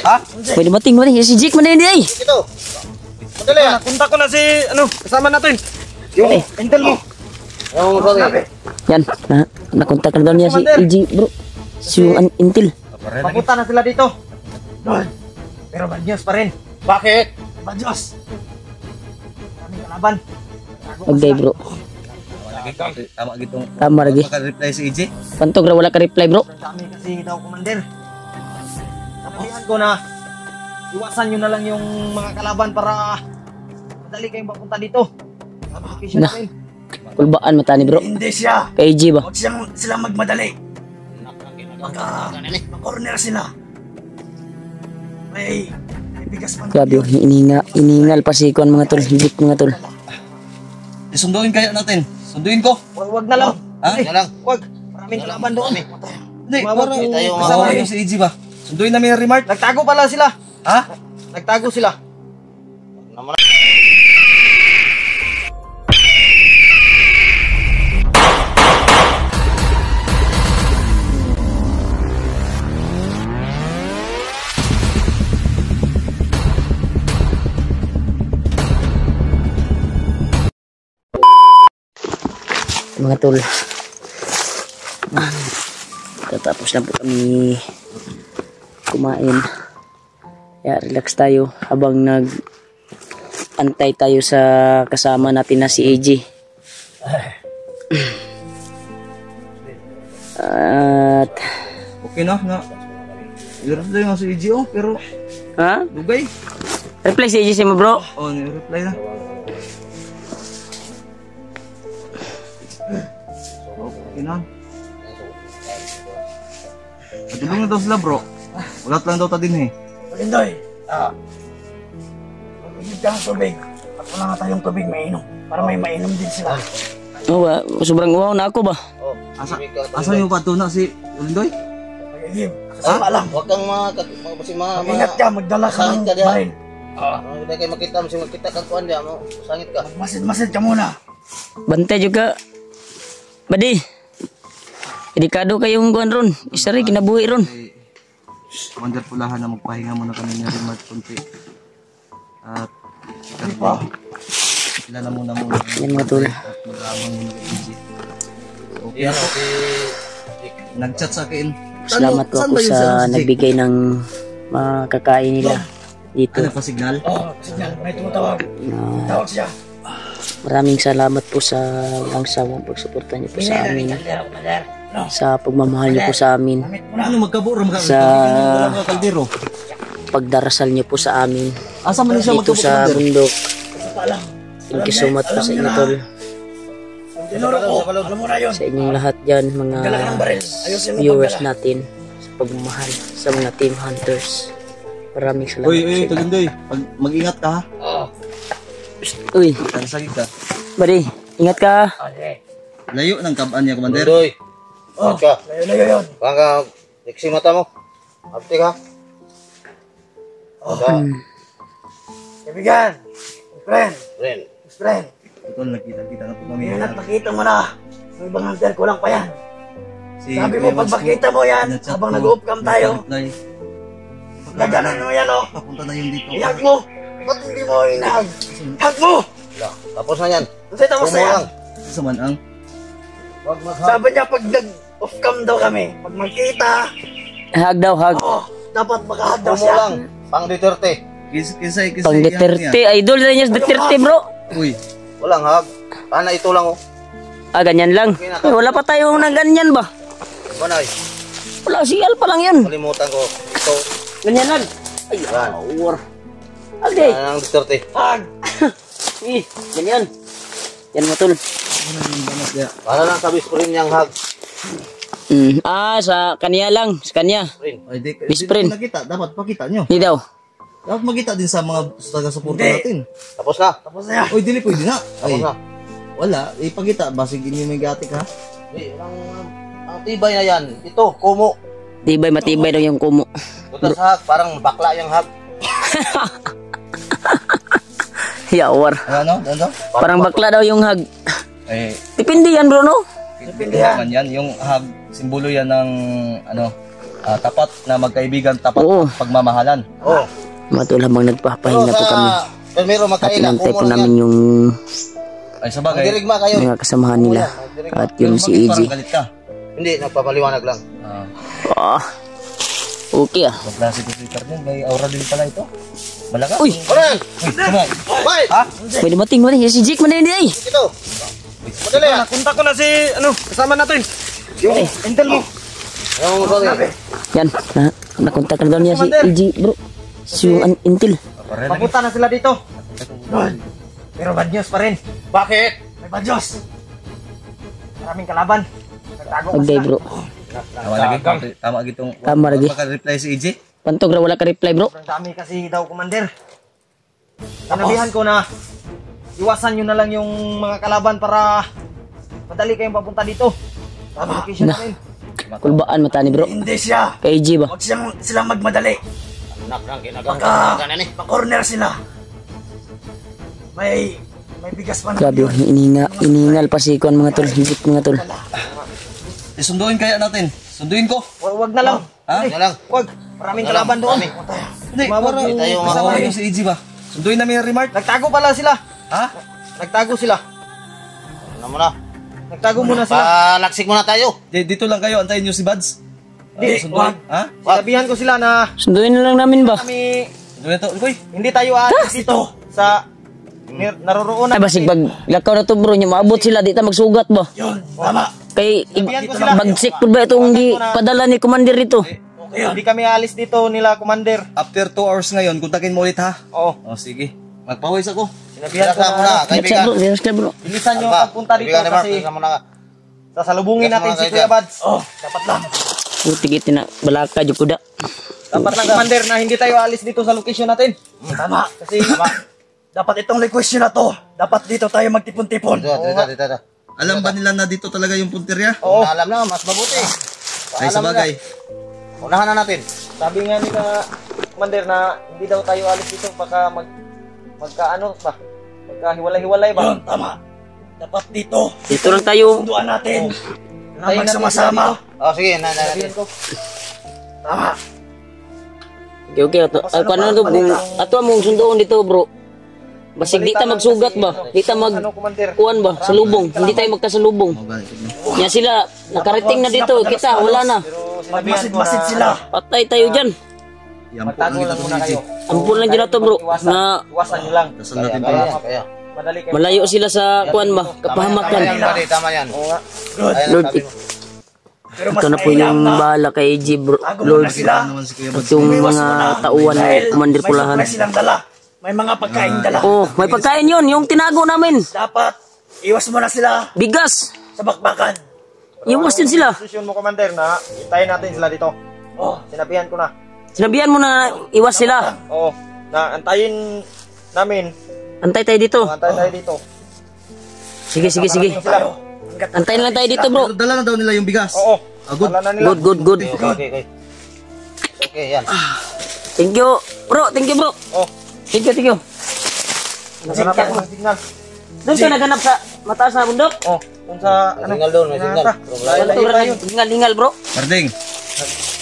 Ha? Pwede mating mo rin. Si Jake man din ay. Ito. Madali ah. Punta ko na si, kasama natin. Yung intel mo. Yung sabi. Yan. Nakontak na daw niya si EJ bro. Si Intel. Papunta na sila dito. Doon. Pero bad news pa rin. Bakit? Bad news. Kaming kalaban. Okay bro. Tama gitong. Tama lagi. Maka-reply si EJ. Pantog ra wala ka reply bro. Kami kasi daw commander. Tapuhan ko na. Iwasan nyo na lang yung mga kalaban para madali kayong papunta dito. Application Nah. natin. Kulbaan mata ni bro. Hindi siya. Kay EJ ba? Huwag sila magmadali. Maka-corner sila. May bigas man. Grabe, iningal pa si Kuan mga tol. Jake mga tol. Sunduin kayo natin. Sunduin ko. Wag na lang. Ha? Wag na lang. Wag. Maraming kalaban doon. Hindi, para kasama yung si EJ ba? Sunduin namin yung remark. Nagtago pala sila. Ha? Nagtago sila. Mga tol. Tatapos na po kami kumain. Kaya relax tayo habang nag-antay tayo sa kasama natin na si AJ. At okay na. Hirap na yung si EJ pero ha? dugay. Reply si AJ mo bro. Oh, reply na. Okay na. Madulong na daw sila bro. Ulat lang daw ta din eh. Malindoy. Magigib ka ng tubig. At wala nga tayong tubig mainom. Para may mainom din sila. Oh, sobrang uwaw na ako ba? Asa yung pato na si Malindoy? Magigib. Kasama lang. Huwag kang mag-ingat ka. Magdala ka ng bahin. Hindi kayo makita kang kuhan diya mo. Sangit ka. Masid ka muna. Bantay juga. Badi. Edikado kayong kuan ron. Isa rin kinabuhi ron. Commander Pulahan na magpahinga muna kami ng remark kunti. At sila na muna. Yan mga tol. At mag-aamang muna kay EJ. Okay. Nag-chat sa akin. Salamat po ako sa nagbigay ng makakain nila dito. Ano pa signal? Oo, signal. May tumutawag. Tawag siya. Maraming salamat po sa walang sawang pagsuporta niyo po sa amin. Sa pagmamahal niyo po sa amin. Ano magkaburo? Sa pagdarasal niyo po sa amin. Asa man siya dito sa bundok. Thank you so much po sa inyo tol. Sa inyong lahat dyan mga viewers natin. Sa pagmamahal sa mga team hunters. Maraming salamat. Uy, Talindoy. Mag-ingat ka ha. Uy. Tansagit ka. Bari, ingat ka. Layo ng kabaan niya, Commander. Doy. Ka. Layo yun. Baka iksi mata mo. Abti ka. Kaibigan. Friend. Friend. Ito, nakita na po kami. Yan at makita mo na. May ibang hunter ko lang pa yan. Sabi mo, pag makita mo yan, habang nag-off-cam tayo, gaganon mo yan o. Papunta na yun dito. Ihag mo. Ba't hindi mo inahag? Hag mo! Tapos na yan. Kasi tapos na yan. Sa manang. Sabi niya pag nag-off-cam daw kami, pag magkita, Hag daw, hag. dapat makahag daw siya. Lang. Pang Duterte. Kisay. Pang Duterte. Idol na niya sa Duterte bro. Uy. Walang hag. Sana ito lang o. Ganyan lang. Wala pa tayo na ganyan ba? Manay. Wala, sial pa lang yun. Kalimutan ko. Ito. Ganyan lang. Ay, war. Okay. Ang Duterte. Hag. Ganyan. Yan mo tol. Para lang sa bisprin niyang hag. Sa kanya lang. Sa kanya. Bisprin. Dapat pakita nyo. Hindi daw. Dapat makita din sa mga taga-suporta natin. Tapos na. Tapos na yan. Uy, dili pwede na. Tapos na. Wala. Ipakita. Basig ini may gatik ha. Ang tibay na yan. Ito, kumo. Tibay, matibay daw yung kumo. Butas hag. Parang bakla yung hag. Yawar. Ano? Parang bakla daw yung hag. Eh, Depende yan bro no? depende yan. Yung hag, simbolo yan ng ano, tapat na magkaibigan, tapat Oo. pagmamahalan. Oh. Mga tol, habang nagpapahinga po kami. Primero At makaila. inantay po namin yung Ay sa bagay. Dirigma kayo. mga kasamahan nila. At yung si Bakit EJ. parang galit ka? Hindi, nagpapaliwanag lang. Ah, okay ah. Klase ko si Cardin, may aura din pala ito. Malakas. Uy! Oren! Sabay. Wait! Ha? Pwede mating mo si Jake man din ay. Ito. Madali yan. Nakunta ko na si, kasama natin. Yung intel mo. Yung sabi. Yan, nakontak na daw niya si EJ bro. Si yung Intel. Papunta na sila dito. Pero bad news pa rin. Bakit? May bad news. Maraming kalaban. Nagtago pa Okay sila. bro. Tama lagi. Tama gitong. Tama lagi. Maka-reply si EJ. Pantog ra wala ka reply bro. Sobrang dami kasi daw, Commander. Sinabihan ko na iwasan nyo na lang yung mga kalaban para madali kayong papunta dito. Tama. Location Na. namin. Kulbaan mata ni bro. Hindi siya. Kay EJ ba? Huwag silang magmadali. Anak lang, ginagawa ni. Pa-corner sila. May bigas pa na. Grabe, iningal pa si Kuan mga tol. Higit mga tol. Isunduin kaya natin. Sunduin ko. Wag na lang. Ha? Yan lang. Wag. Maraming kalaban doon. Hindi, Mawag para tayo kasama mawag. yung si EJ ba? Sunduin namin yung remark. Nagtago pala sila. Ha? Nagtago sila. Ano mo na? Nagtago muna sila. Palaksik muna tayo. Dito lang kayo, antayin nyo si Buds. Hindi, Sunduin. Ha? Sinabihan ko sila na Sunduin na lang namin ba? kami Sunduin ito. Uy, hindi tayo aalis dito sa naroroonan. Ay basig pag lakaw na to bro, nya maabot sila di ta magsugat ba? Yun, tama. Kay Sabihan ko sila. bagsik pud ba itong padala ni commander dito? Hindi kami aalis dito nila, Commander. after 2 hours ngayon, kontakin mo ulit ha. Oo. O sige. Magpawis ako. Sinabihan ko Relax muna, na kaibigan. Bro, yes ka bro. bilisan nyo Alba, pagpunta dito kaibigan ni Mark, kasi bilisan mo na. sasalubungin Relax natin muna si kayo Kuya dyan. Bads. Oh, dapat lang. Putik ito na balaka jud kuda. Dapat lang, Commander, na hindi tayo aalis dito sa location natin. Tama. Kasi dapat itong request na to. Dapat dito tayo magtipon-tipon. Dito. Alam ba nila na dito talaga yung punteriya? Oo. Alam na, mas mabuti. Ay sa bagay. Unahan na natin. Sabi nga nila, Commander, na hindi daw tayo alis dito baka magkaano ba? Magkahiwalay-hiwalay ba? Yun, tama. Dapat dito. Dito lang tayo. Sunduan natin. Na Tayo natin magsama-sama. Oh, sige, Sabihin ko. Tama. Okay, okay. Ako ano to, ato among sundoon dito, bro. Basig di ta magsugat ba? Di ta mag Ano, Commander? kuan ba? Sa lubong. Hindi tayo magkasalubong. Nya sila nakarating na dito. Kita wala na. Pero sinabihan ko Magmasid-masid na sila. Patay tayo diyan. Yan po magtago ang kita muna to kayo. Ampun lang dyan na to, bro. Na Iwasan nyo lang. Dasal natin Kaya, tayo. kaya. Madali kayo. malayo sila sa kuan ba? Tama yan, Kapahamakan. buddy, tama yan. Oo nga. Good. Ayan ang Lord, sabi mo. Pero mas ito na po mainam yung na. bahala kay AJ, bro. Tago Lord. muna sila. naman si Kuya At Buds. yung Iwas mga muna. tauhan ng Dahil Commander may Pulahan. surprise silang dala. May mga pagkain dala. Oh, may pagkain yun. Yung tinago namin. Dapat iwas mo na sila Bigas. sa bakbakan. Iwas din sila. Desisyon mo, Commander, na itayin natin sila dito. Oh, Sinabihan ko na. Sinabihan mo na iwas sila. Oo. Na antayin namin. Antay tayo dito. Antayin tayo dito. Sige, sige, sige. tayo. Hanggat Antayin lang tayo dito, bro. Pero dala na daw nila yung bigas. Oo. Good. Wala na nila. Good, good, good. Okay. Okay, yan. Thank you, bro. Thank you, bro. Oh. Thank you, thank you. Naganap ako ng signal. Doon ka naganap sa mataas na bundok? Oh. Kung sa May signal doon, may signal. Layo Ito, yun. hingal-hingal, bro. Parding.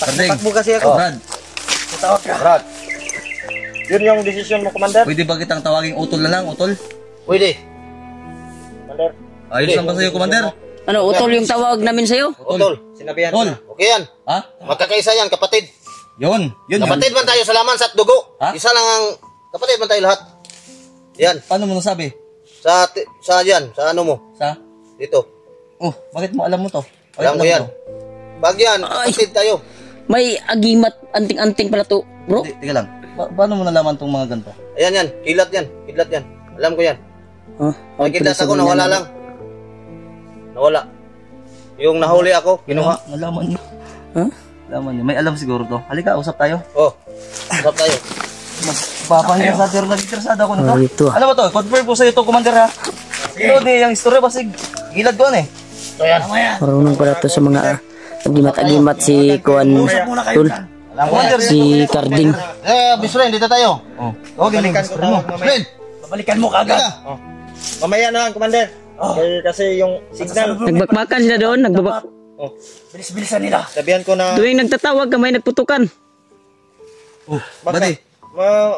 Parding. Takbo kasi ako. Brad, tawag ka. Brad, Yun yung desisyon mo, Commander. pwede ba kitang tawaging utol na lang? Utol? pwede. Commander. Ayos lang ba sa'yo, Commander? Ano, utol yung tawag namin sa'yo? Utol. Sinabihan ko Utol. na. Okay yan. Ha? Magkakaisa yan, kapatid. Yun. Yun. Kapatid man tayo sa laman sa dugo. Ha? Isa lang ang kapatid man tayo lahat. Yan. Paano mo nasabi? Sa yan, sa ano mo? Sa? Dito. Oh, bakit mo alam mo to? Bakit Alam mo yan. to? Pag yan, Ay. kapatid tayo. May agimat, anting-anting pala to, bro. Teka lang. Paano mo nalaman tong mga ganito? Ayan yan, kidlat yan. Kidlat yan. Alam ko yan. Huh? May kidlat ako, nawala lang. Nawala. Yung nahuli ako, kinuha. Nalaman niyo. Huh? Nalaman niyo. May alam siguro to. Halika, usap tayo. Oh, usap tayo. Magpapahinga sa pero nag-interesado ako na to. Oh, ito ah. Ano ba to? Confirm po sa'yo to, Commander ha? Ito di, yung istorya basig. Gilad ko eh. So yan. Marunong pala to sa mga agimat-agimat si Kuan Muna kayo Tul. dyan. Commander, Si Carding. Bisren, dito tayo. Oh. Okay, Balikan ko tawag mamaya. Friend, Babalikan mo kagad. Mamaya na lang, Commander. Kasi yung signal. Nagbakbakan sila doon. Oh. Bilis-bilisan nila. Sabihan ko na... Tuwing nagtatawag ka, may nagputukan. Bakit?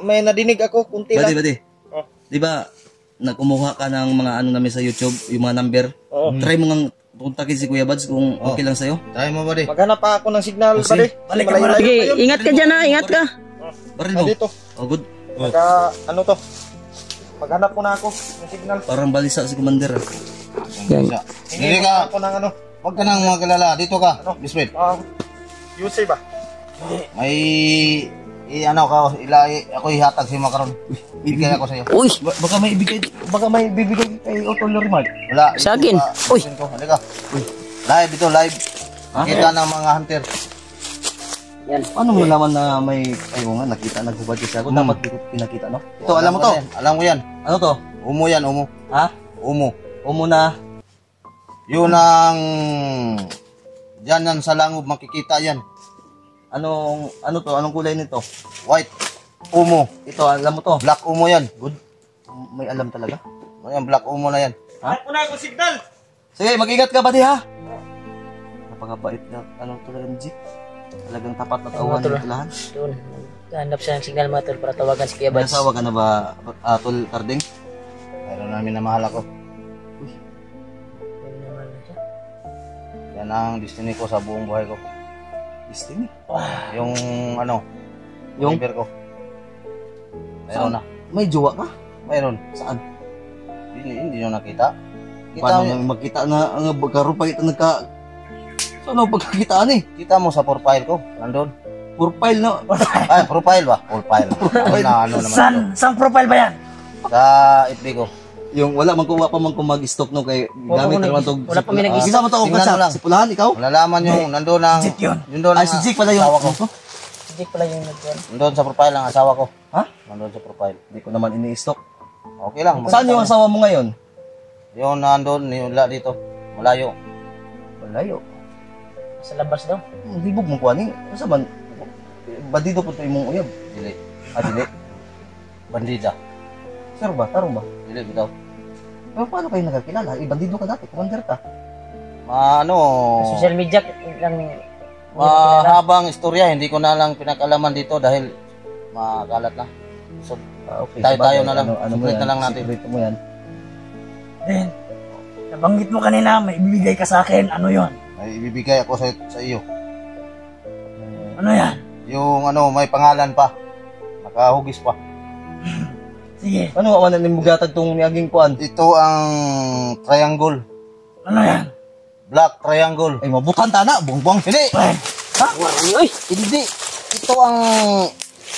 May nadinig ako, kunti lang. Bati. Oh. Di ba, kumuha ka ng mga ano namin sa YouTube, yung mga number. Oo. Try mo ngang kontakin si Kuya Bads kung okay lang sa'yo. Try mo ba di? Maghanap pa ako ng signal, Oh, pare. balik ka, Malayo-layo Sige, pa yun. ingat ka dyan ha, ingat ka. Baril mo. Dito. Oh, good. Ano to? Maghanap ko na ako ng signal. Parang balisa si Commander. Yan. Hindi ka, Ako ng ano. huwag ka nang magalala. Dito ka, Bisbit. Yusay ba? May, ako ihatag si Macaron. Bigay ako sa'yo. Uy, Baka may bibigay kay Otto Lorimal. Wala. Sa akin. Uy. Halika. Live ito, live. Kita ng mga hunter. yan. Ano mo naman na may, ayaw nga, naghubad kasi ako. Dapat di ko pinakita, no? Ito, alam mo to. Alam mo yan. Ano to? Umo yan, umo. Ha? Umo. Umo na. Yun ang, dyan yan sa langob, makikita yan. Ano to? Anong kulay nito? White. Umo. Ito, alam mo to. Black umo yan. Good. May alam talaga. Ayan, black umo na yan. Ako na ako signal. Sige, mag-ingat ka, buddy, ha? Napakabait na, talaga ng jeep. Talagang tapat na tauhan tol. ng tulahan. Doon, hanap siya ng signal mga tol para tawagan si Kuya May Bads. asawa ka na ba, Tol Carding? Mayroon namin na mahal ako. Yan ang destiny ko sa buong buhay ko. Destiny? Yung Yung? liver ko. Mayroon na. May jowa ka? Mayroon. Saan? Hindi nyo nakita. Paano nga magkita na ang karoon pa kita nagka... Saan ako pagkakitaan eh? Kita mo sa profile ko. Nandun. Profile na. Ay, profile ba? Profile. Ano naman ito? Saan profile ba yan? Sa FB ko. Yung wala man kuha pa man kung mag-stock no kay gamit naman tong wala pa may nag-stock. Isa mo to Tingnan mo lang. si Pulahan ikaw? Malalaman yung nandun ang... Jit yun. Yun doon Ay si Jake pala yung asawa ko. Hindi pala yung nagkuhan. Nandun sa profile ang asawa ko. Ha? Nandun sa profile. Hindi ko naman ini-stock. Okay lang. Saan yung asawa mo ngayon? Yung nandun, wala dito. Malayo. Malayo. Sa labas daw. Hindi mo kuha ni. Asa man? Bandido po to imong uyab. Dili. Dili. Bandida. Sir ba? Tarong ba? Dili bitaw. Pero paano kayo nagkakilala? Bandido ka dati, commander ka. Sa social media lang Mahabang istorya, hindi ko na lang pinakalaman dito dahil makalat na. So, Okay. tayo na lang. Ano mo Secret yan? na lang natin. Secret mo yan. Then, nabanggit mo kanina, may ibibigay ka sa akin. Ano yon? May ibibigay ako sa iyo. Ano yan? Yung may pangalan pa. Nakahugis pa. Sige. Ano awan na nimugatag tong niaging kuan? Ito ang triangle. Ano yan? Black triangle. Ay mabutan ta na, buang-buang. Hindi! Ay, Uy! Hindi! Ito ang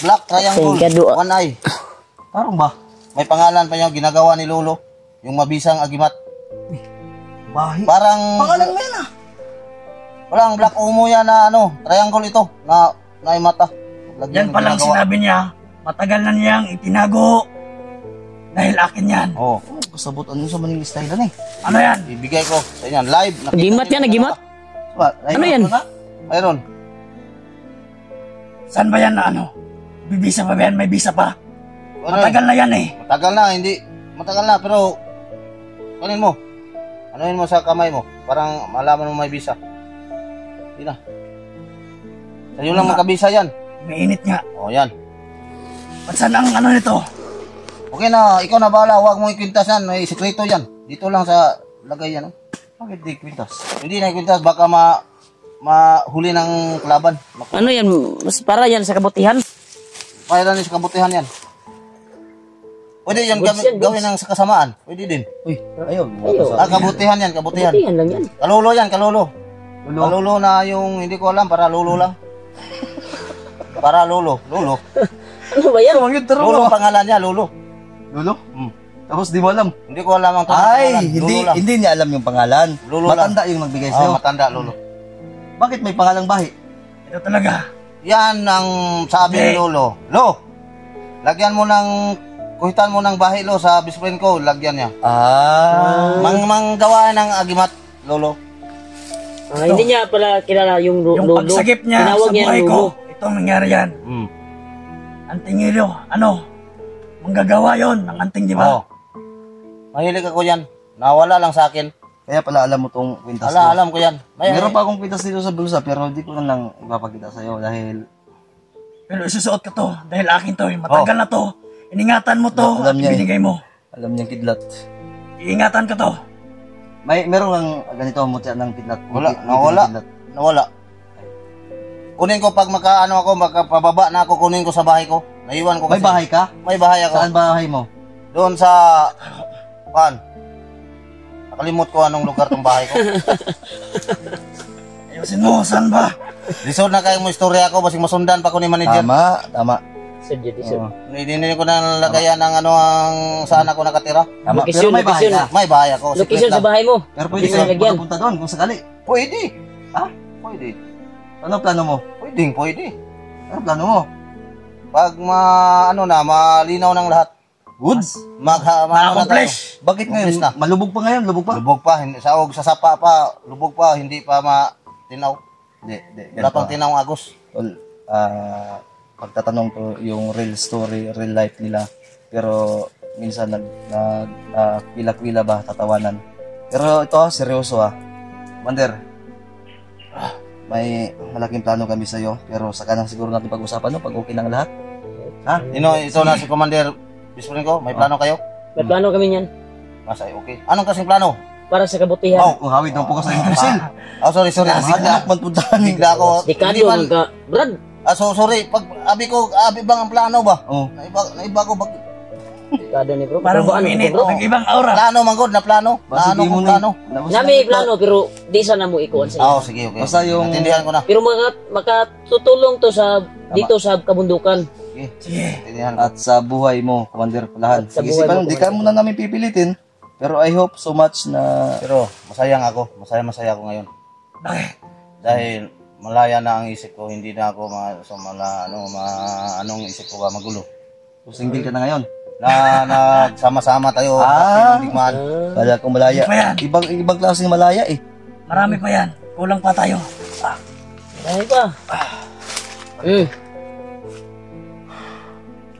black triangle. Ay, gado. One eye. Tarong ba? May pangalan pa yung ginagawa ni Lolo. Yung mabisang agimat. Bahi. Parang... Pangalan mo yan ah. Walang black umo yan na triangle ito. Na ay mata. yan palang sinabi niya, matagal na niyang itinago. Dahil akin yan. Oo. Kasabot ano sa maning style na eh. Ano yan? Ibigay ko sa inyo. Live. Nakita Nagimat niyo yan, nagimat. Ano yan? Mayroon. Saan ba yan na ano? Bibisa pa ba yan? May bisa pa? Ano Matagal na yan eh. Matagal na, hindi. Matagal na, pero... Kunin mo. Anuhin mo sa kamay mo. Parang malaman mo may bisa. Hindi na. Sa'yo lang magkabisa yan. May init nga. O, yan. At saan ang ano nito? Okay na, ikaw na bahala. Huwag mo ikwintas yan. May sekreto yan. Dito lang sa lagay yan. Bakit di kwintas? Hindi na ikwintas. Baka mahuli ng kalaban. Ano yan? Mas para yan sa kabutihan. Mayroon din sa kabutihan yan. Pwede yan Goods yan, gawin ng sa kasamaan. Pwede din. Uy, ayun. Ayaw. Kabutihan yan, kabutihan. Kabutihan lang yan. Kalulo yan, kalulo. Lulo. Kalulo na yung hindi ko alam. Para lulo lang. Para lulo. Lulo. Ano ba yan? Lulo ang pangalan niya, lulo. Lulo? Hmm. Tapos di mo alam. Hindi ko alam ang tunay Ay, pangalan. hindi Lulo lang. hindi niya alam yung pangalan. Lulo lang. Matanda yung nagbigay Oh, sa'yo. matanda, lulo. Bakit may pangalang bahi? Ito talaga. Yan ang sabi ni Lolo. Lo, lagyan mo ng, kuhitan mo ng bahi, Lo, sa best friend ko, lagyan niya. Manggawa ng agimat, Lolo. Hindi niya pala kilala yung Yung lulo. pagsagip niya Tinawag sa niya buhay yung ko, lulo. itong nangyari yan. Hmm. Anting ilo, ano? Manggagawa yon ng anting, di ba? Oo. Mahilig ako yan. Nawala lang sa akin. Kaya pala alam mo tong kwintas ko. Alam ko yan. Meron pa akong kwintas dito sa bulsa pero hindi ko na lang ipapakita sa'yo dahil... Pero isusuot ko to dahil akin to. Matagal na to. Iningatan mo to at Alam niya eh. binigay mo. Alam niyang kidlat. Iingatan ko to. Meron lang ganito, mutya ng kidlat. Wala, Ngiti ng nawala. kidlat. Nawala. Kunin ko pag makapababa na ako, kunin ko sa bahay ko. Naiwan ko May kasi. bahay ka? May bahay ako. Saan bahay mo? Doon sa... Nakalimot ko anong lugar tong bahay ko. Ayusin mo, saan ba? Lisod na kayo mo istorya ko, basing masundan pa ko ni manager. Tama. Sudyo, di sudyo. Hindi ko na nalagayan ng ang saan ako nakatira. Tama. Location, Pero may bahay location. ka. May bahay ako. secret Location sa lang. bahay mo. Pero pwede Hindi ka mo nalagyan. makapunta doon kung sakali. Pwede. Ha? Pwede. Ano plano mo? Pwede. Ano plano mo? Pag malinaw ng lahat. Good. Ma-accomplish. Bakit ngayon? Accomplish na. Malubog pa ngayon? Lubog pa? Lubog pa, hindi sa sapa pa, lubog pa, hindi pa matinaw. Hindi. Wala pang tinaw ang agos. Well, pagtatanong to yung real story, real life nila. Pero minsan nagkwila-kwila ba, tatawanan. Pero ito seryoso Mander, may malaking plano kami sa'yo. Pero saka na siguro natin pag-usapan no, pag okay ng lahat. Ha? Ito na si Commander Bisprin ko, may plano kayo? May plano kami niyan. Masay, okay. Anong kasing plano? Para sa kabutihan. Kung hawid ng po ka sa Brazil. Sorry. Mahal man puntahan. Bigla ako. Dekado Hindi man- man ka. Brad, sorry. Pag abi bang ang plano ba? Oh. Naiba ko ba? dekado ni bro. Parang Pero ano, uminit. bro? Nag-ibang aura. Plano man god na plano? Basta Plano di mo kung na. plano? Nami plano pero di sana mo ikuan sa Sige, okay. Basta yung- Natindihan ko na. Pero makatutulong to sa dito sa kabundukan. Sige. Natindihan ko. At sa buhay mo, Commander Pulahan. At sa Pag-isipan buhay mo, mo, di ka muna namin pipilitin. Pero I hope so much na... Pero masaya ako. Masaya ako ngayon. Bakit? Dahil malaya na ang isip ko, hindi na ako anong isip ko ba magulo. Single ka na ngayon. Na nagsama-sama tayo. Digmaan. Kala ko malaya. Pa yan. Ibang klaseng malaya eh. Marami pa yan. Kulang pa tayo. Dahil pa.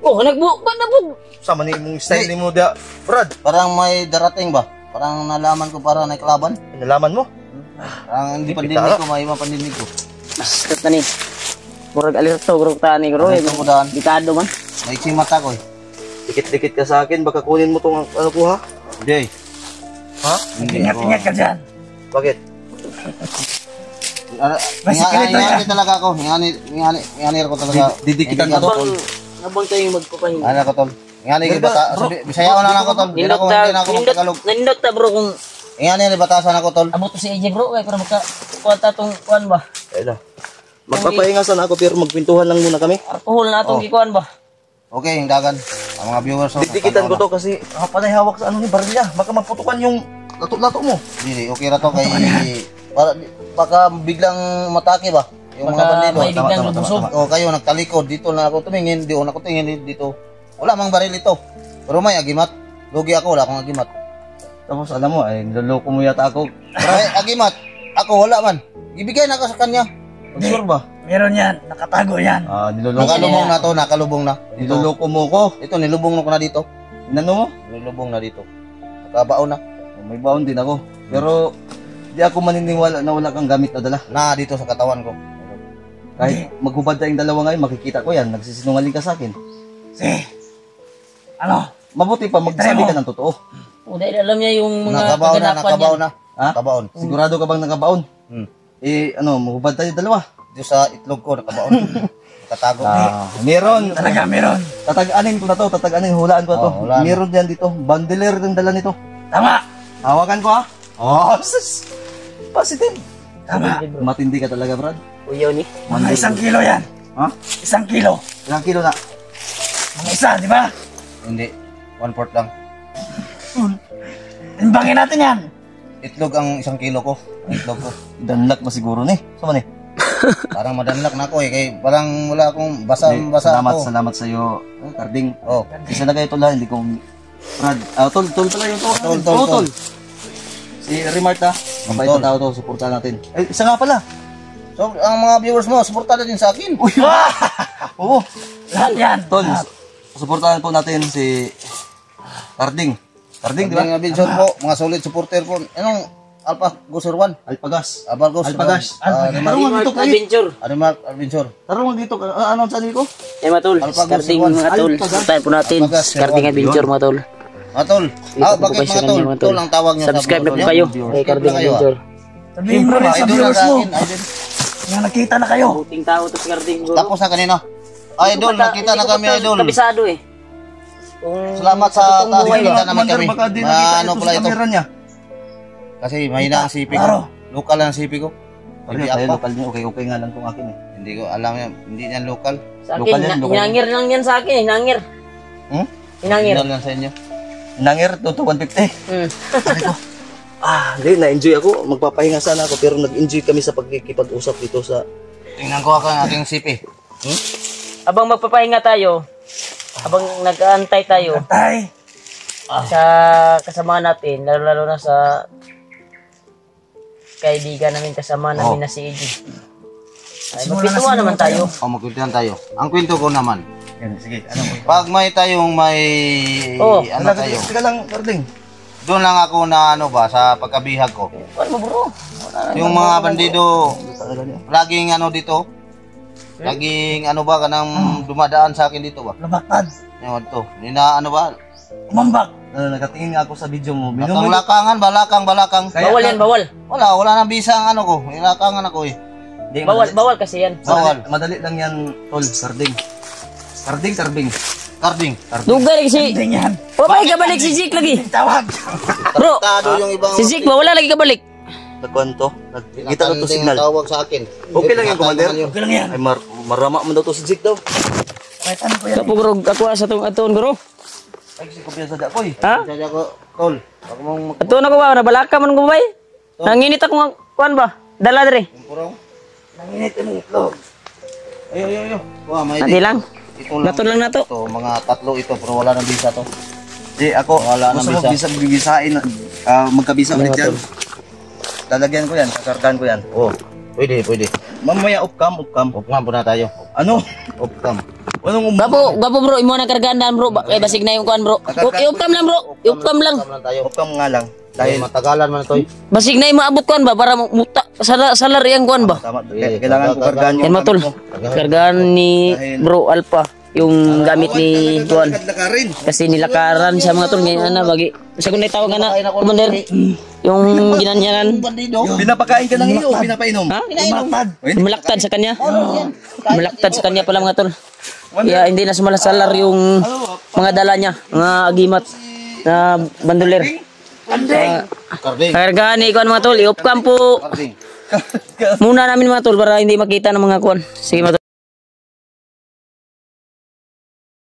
Oh, ba't nabog? Sama ni mong style ni mo da. Brad, Parang may darating ba? Parang nalaman ko parang naiklaban. nalaman mo? Parang hindi pandinig ko, may pandinig ko. Basta na ni. Murag alerto, gurog tani, guro. Alerto ko daan. Dekado man. May mata ko eh. Dikit-dikit ka sa akin, baka kunin mo tong ano ko ha? Hindi. Ha? Hindi Ingat-ingat ka dyan. Bakit? Ingani talaga ako. Ingani ko talaga. Didikitan ka to? Habang tayo magpapahinga. Ano ko tol? Ingani ko bata. Bisaya ko na ako tol. Hindi na ako magtagalog. Nindot ta bro kung Ingani ni batasan ako tol. abot to si AJ bro kay para magkakuha ta tong kuan ba. Ayun na. Magpapahinga sana ako pero magpintuhan lang muna kami. Alcohol na atong gikuan ba. Okay, yung dagan. Ang mga viewers. Didikitan ko to kasi panay hawak sa ano ni Barilla. Baka maputukan yung lato-lato mo. Hindi, okay na to kay baka biglang matake ba? Yung mga Baka bandido. may biglang lubusog. O kayo nagtalikod dito na ako tumingin, di ako tingin dito. Wala mang baril ito. Pero may agimat. Lugi ako, wala akong agimat. Tapos alam mo, ay niloloko mo yata ako. May agimat. Ako wala man. Ibigay na ako sa kanya. Sure ba? Meron yan. Nakatago yan. Niloloko Nakalubong na to, nakalubong na. Niloloko mo ko. Ito, nilubong na ko na dito. Inano mo? Nilubong na dito. Nakabaon na. May baon din ako. Pero di ako maniniwala na wala kang gamit na dala. Na dito sa katawan ko. Kahit maghubad tayong dalawa ngayon, makikita ko yan. Nagsisinungaling ka sa akin. Sige. Ano? Mabuti pa, magsabi ka ng totoo. O dahil alam niya yung mga Nakabaon na, kaganapan nakabaon niya. na. Ha? Nakabaon. Sigurado ka bang nakabaon? Maghubad tayo dalawa. Dito sa itlog ko, nakabaon. Nakatago. Meron. Talaga, meron. Tatag-anin ko na to, tatag-anin, hulaan ko na to. hulaan. Meron yan dito. Bandiler yung dala nito. Tama. Hawakan ko ha. Sus! Positive. Tama. Matindi ka talaga, Brad. Uyaw ni. Mga 1 kilo yan. Ha? 1 kilo. Ilang kilo na? Mga isa, di ba? Hindi. 1/4 lang. Timbangin natin yan. Itlog ang 1 kilo ko. Ang itlog ko. Danlak mo siguro ni. Sama ni. Parang madanlak na ako eh. Kaya parang wala akong basa-basa ako. Salamat sa iyo, Karding. Oh. Isa na kayo tol ha, hindi ko... Brad, tol pala yung tol. Tol. Si Remart ha, mabait Tol. na tao to, suportahan natin. Ay, isa nga pala. So, ang mga viewers mo, suportahan din sa akin. Oo. Lahat yan. Tol, suportahan po natin si Karding. Karding, di ba? Mga viewers po, mga solid supporter po. Anong Alpagus Urwan. Alpagas. Alpagas. Tarong dito kay. Adventure. Animal Adventure. Tarong dito ano sa ko? Mga tol, Alpagas, starting Sirwan. mga tol. Puntahan po natin. Alpagas, Starting Sirwan. adventure mga tol. Matol. Bakit mga tol? Tol ang tawag niyo Subscribe na po niyo. kayo. Kay Carding Adventure. Sabihin mo rin sa Idol viewers na sa mo. akin, idol. Nga nakita na kayo. Puting tao to si Carding bro. Tapos na kanina. Idol, nakita na kami idol. Kabisado eh. Salamat sa tayo kita naman kami. Baka di nakita Ano ito pala sa ito? camera niya. Kasi mahina ang sipi ko. Klaro. Lokal lang ang sipi ko. Ano Hindi tayo apa. lokal niya. Okay nga lang tong akin eh. Hindi ko alam yan. Hindi yan lokal. Sa Lokal akin, yan, lokal. hinangir lang yan sa akin. Hinangir. Hmm? Hinangir. Hindi lang sa inyo. Nangir to 150. Hmm. Hindi, na-enjoy ako. Magpapahinga sana ako pero nag-enjoy kami sa pagkikipag-usap dito sa... Tingnan ko ako ang ating sipi. Habang magpapahinga tayo, habang nag-aantay tayo Tay. sa kasama natin, lalo na sa kaibigan namin, kasama namin na si Eddie. Ay, magpituwa naman tayo. O magkwentuhan tayo. Ang kwento ko naman. Yan, sige. Ano mo? Pag may tayong may... Oh, ano tayo. Sige lang, Carding. Doon lang ako na ano ba, sa pagkabihag ko. Ano mo bro? Yung mga bandido, laging ano dito. Laging ano ba, kanang dumadaan sa akin dito ba? Lumatad. Yung to. Nina ano ba? Umambak. Nakatingin nga ako sa video mo. Lakangan, balakang. Bawal yan, bawal. Wala nang bisa ang ano ko. Nilakangan ako eh. Hindi, Bawal kasi yan. Bawal. Madali lang yan, tol. Carding. Karding. Lugar kasi. Hindi yan. Wala ka balik si Zik lagi. Tawag. Bro, Tado yung ibang... si Zik ba? Wala lagi ka balik. Nagkwanto. Kita ko to Pinakalding signal. tawag sa akin. Okay lang yan, Commander. Okay lang yan. Ay, marama man daw to si Zik daw. Kahit ano ko yan. Kapo guro, ako sa itong aton guro. Ay, kasi kumpiyansa da ko eh. Ha? Sadya ko, tol. Pag mong Aton ako ba? Nabalaka man ko ba? Nanginit ako ng kuan ba? Dala dire. magpuraw. Nanginit yung itlog. Ayo. Wah, may Hindi lang. Ito lang. Nato lang na to. Ito, mga tatlo ito, pero wala nang bisa to. Di, ako, Wala gusto nang mo bisain, magkabisa ulit yan. Lalagyan ko yan, kakargahan ko yan. Oh, pwede. Mamaya off-cam. Upcam po na tayo. Ano? Upcam. Anong Gapo bro, imo na kargandaan bro. Basig na yung kuan bro. Iupkam lang bro. Iupkam lang. Upcam lang tayo. off-cam nga lang. Dahil Dahil, matagalan man ito eh. Basig na yung maabot kuan ba para muta salar yang kuan ba. tama, kailangan ko kargahan yung Yan matol. gamit mo. Kargaan ni Bro Alpha yung gamit ni kuan. Lakarin. Kasi nilakaran siya mga tol ngayon na bagi. Sa kun tawag na commander yung ginanyanan. Bandido. Pinapakain ka ng iyo, pinapainom. Ha? Lumatad. Malaktad sa kanya. Malaktad sa kanya pala mga tol. Kaya hindi na sumalasalar yung mga dala niya, mga agimat na bandoler. Karding. Kargaan ni kuan mga tol, iupkam po Karding. muna namin mga tol para hindi makita ng mga kuan. Sige mga tol.